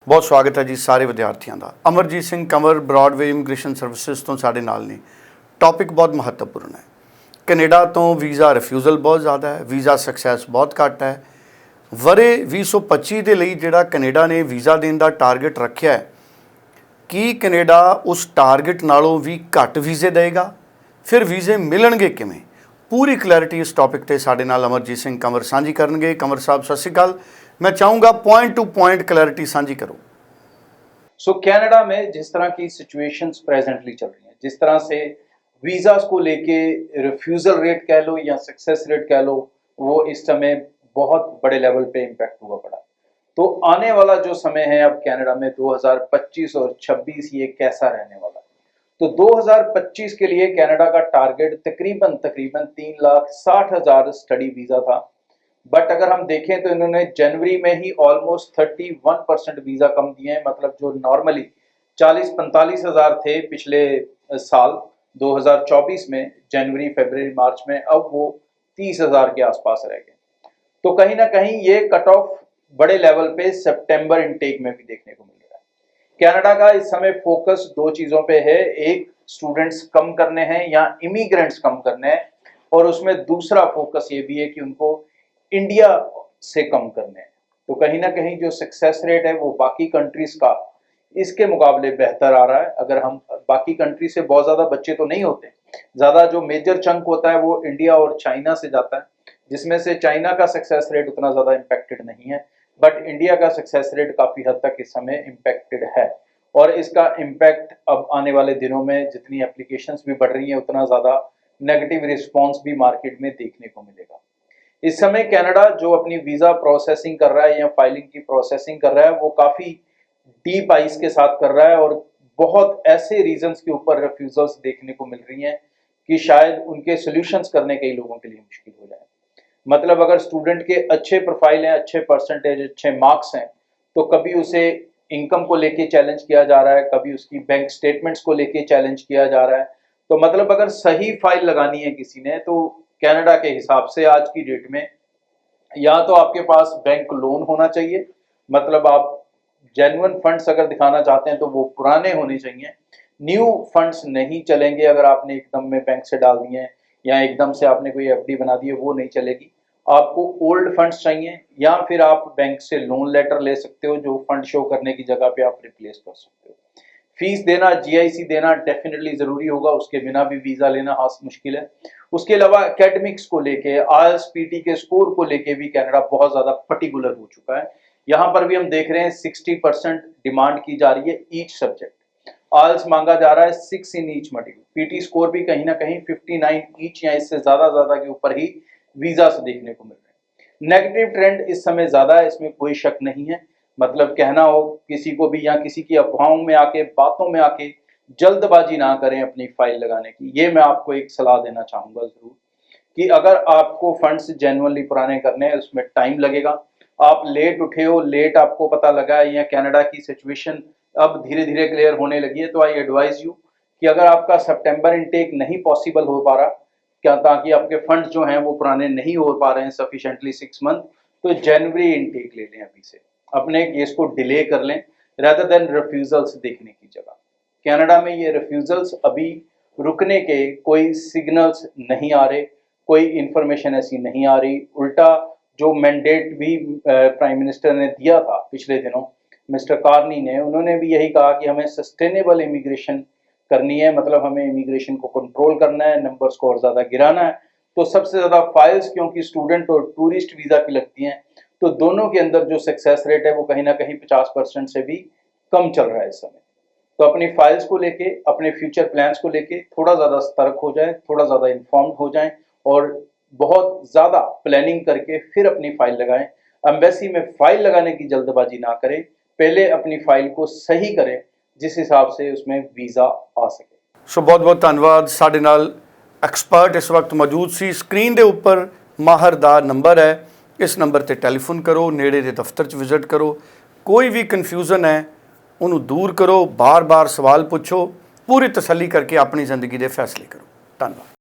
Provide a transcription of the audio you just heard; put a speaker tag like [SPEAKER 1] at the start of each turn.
[SPEAKER 1] बहुत स्वागत है जी सारे विद्यार्थियों का। Amarjeet Singh Kanwar Broadway immigration services तो साढ़े नाल ने। टॉपिक बहुत महत्वपूर्ण है। कनेडा तो वीज़ा रिफ्यूज़ल बहुत ज़्यादा है, वीज़ा सक्सैस बहुत घट है। वरे 2025 के लिए जिहड़ा कनेडा ने वीज़ा देने का टारगेट रखा है, कि कनेडा उस टारगेट नालों भी घट वीज़े देगा, फिर वीज़े मिलणगे किवें? पूरी क्लैरिटी इस टॉपिक पर साढ़े नाल अमरजीत सिंह कंवर साझी करनगे। कंवर साहब सत श्री अकाल। मैं चाहूँगा पॉइंट टू पॉइंट क्लैरिटी साझी करो।
[SPEAKER 2] कनाडा में जिस तरह की सिचुएशंस प्रेजेंटली चल रही हैं, जिस तरह से वीज़ास को लेके रिफ्यूज़ल रेट कह लो या सक्सेस रेट कह लो, वो इस समय बहुत बड़े लेवल पे इम्पैक्ट हुआ पड़ा। तो आने वाला जो समय है अब कनाडा में 2025 और 26 ये कैसा रहने वाला है? तो 2025 के लिए कनाडा का टारगेट तकरीबन 3,60,000 स्टडी वीज़ा था। बट अगर हम देखें तो इन्होंने जनवरी में ही ऑलमोस्ट 31% वीज़ा कम दिए हैं। मतलब जो नॉर्मली 40-45 हज़ार थे पिछले साल 2024 में, जनवरी फरवरी मार्च में, अब वो 30 हज़ार के आसपास रह गए। तो कहीं ना कहीं ये कट ऑफ बड़े लेवल पे सितंबर इनटेक में भी देखने को मिल रहा है। कनाडा का इस समय फोकस दो चीज़ों पे है, एक स्टूडेंट्स कम करने हैं या इमिग्रेंट्स कम करने हैं, और उसमें दूसरा फोकस ये भी है कि उनको इंडिया से कम करने हैं। तो कहीं ना कहीं जो सक्सेस रेट है वो बाकी कंट्रीज का इसके मुकाबले बेहतर आ रहा है। अगर हम बाकी कंट्री से बहुत ज़्यादा बच्चे तो नहीं होते, ज़्यादा जो मेजर चंक होता है वो इंडिया और चाइना से जाता है, जिसमें से चाइना का सक्सेस रेट उतना ज़्यादा इम्पैक्टेड नहीं है, बट इंडिया का सक्सेस रेट काफ़ी हद तक इस समय इम्पैक्टेड है। और इसका इम्पैक्ट अब आने वाले दिनों में जितनी एप्लीकेशंस भी बढ़ रही हैं, उतना ज़्यादा नेगेटिव रिस्पॉन्स भी मार्केट में देखने को मिलेगा। इस समय कनाडा जो अपनी वीज़ा प्रोसेसिंग कर रहा है या फाइलिंग की प्रोसेसिंग कर रहा है, वो काफ़ी डीप आइस के साथ कर रहा है, और बहुत ऐसे रीजंस के ऊपर रिफ्यूजल्स देखने को मिल रही हैं कि शायद उनके सॉल्यूशंस करने कई लोगों के लिए मुश्किल हो जाए। मतलब अगर स्टूडेंट के अच्छे प्रोफाइल हैं, अच्छे परसेंटेज, अच्छे मार्क्स हैं, तो कभी उसे इनकम को लेके चैलेंज किया जा रहा है, कभी उसकी बैंक स्टेटमेंट्स को लेके चैलेंज किया जा रहा है। तो मतलब अगर सही फाइल लगानी है किसी ने, तो कनाडा के हिसाब से आज की डेट में या तो आपके पास बैंक लोन होना चाहिए, मतलब आप जेन्युइन फंड्स अगर दिखाना चाहते हैं तो वो पुराने होने चाहिए। न्यू फंड्स नहीं चलेंगे अगर आपने एकदम में बैंक से डाल दिए हैं या एकदम से आपने कोई एफडी बना दी है, वो नहीं चलेगी। आपको ओल्ड फंड्स चाहिए, या फिर आप बैंक से लोन लेटर ले सकते हो जो फंड शो करने की जगह पे आप रिप्लेस कर सकते हो। फीस देना, जीआईसी देना डेफिनेटली जरूरी होगा, उसके बिना भी वीजा लेना मुश्किल है। उसके अलावा एकेडमिक्स को लेके, आईएलटीएस पीटी के स्कोर को लेके भी कनाडा बहुत ज्यादा पर्टिकुलर हो चुका है। यहाँ पर भी हम देख रहे हैं 60% डिमांड की जा रही है ईच सब्जेक्ट। आईएलटीएस मांगा जा रहा है 6 in each module. PT score भी कहीं ना कहीं 59 ईच या इससे ज्यादा के ऊपर ही वीजा से देखने को मिल रहे हैं। नेगेटिव ट्रेंड इस समय ज्यादा है, इसमें कोई शक नहीं है। मतलब कहना हो किसी को भी या किसी की अफवाहों में आके, बातों में आके जल्दबाजी ना करें अपनी फाइल लगाने की। ये मैं आपको एक सलाह देना चाहूंगा जरूर, कि अगर आपको फंड्स जेन्युइनली पुराने करने हैं, उसमें टाइम लगेगा। आप लेट उठे हो, लेट आपको पता लगा है, या कनाडा की सिचुएशन अब धीरे धीरे क्लियर होने लगी है, तो आई एडवाइज यू कि अगर आपका सितंबर इनटेक नहीं पॉसिबल हो पा रहा, क्या ताकि आपके फंड्स जो हैं वो पुराने नहीं हो पा रहे हैं सफिशिएंटली 6 मंथ, तो जनवरी इनटेक ले लें अभी से, अपने केस को डिले कर लें rather देन रिफ्यूजल्स देखने की जगह। कनाडा में ये रिफ्यूजल्स अभी रुकने के कोई सिग्नल्स नहीं आ रहे, कोई इंफॉर्मेशन ऐसी नहीं आ रही। उल्टा जो मैंडेट भी प्राइम मिनिस्टर ने दिया था पिछले दिनों, मिस्टर कार्नी ने, उन्होंने भी यही कहा कि हमें सस्टेनेबल इमिग्रेशन करनी है, मतलब हमें इमिग्रेशन को कंट्रोल करना है, नंबर्स को और ज़्यादा गिराना है। तो सबसे ज़्यादा फाइल्स क्योंकि स्टूडेंट और टूरिस्ट वीज़ा की लगती हैं, तो दोनों के अंदर जो सक्सेस रेट है वो कहीं ना कहीं 50% से भी कम चल रहा है इस समय। तो अपनी फाइल्स को लेके, अपने फ्यूचर प्लान्स को लेके थोड़ा ज़्यादा सतर्क हो जाएं, थोड़ा ज़्यादा इन्फॉर्म्ड हो जाएं, और बहुत ज़्यादा प्लानिंग करके फिर अपनी फाइल लगाएं। एम्बेसी में फाइल लगाने की जल्दबाजी ना करें, पहले अपनी फाइल को सही करें जिस हिसाब से उसमें वीज़ा आ सके।
[SPEAKER 1] सो बहुत बहुत धन्यवाद। साडे नाल एक्सपर्ट इस वक्त मौजूद सी। स्क्रीन के उपर माहर का नंबर है, इस नंबर पर टैलीफोन करो, नेड़े के दफ्तर विजिट करो। कोई भी कन्फ्यूजन है उन्होंने दूर करो, बार बार सवाल पूछो, पूरी तसल्ली करके अपनी जिंदगी के फैसले करो। धन्यवाद।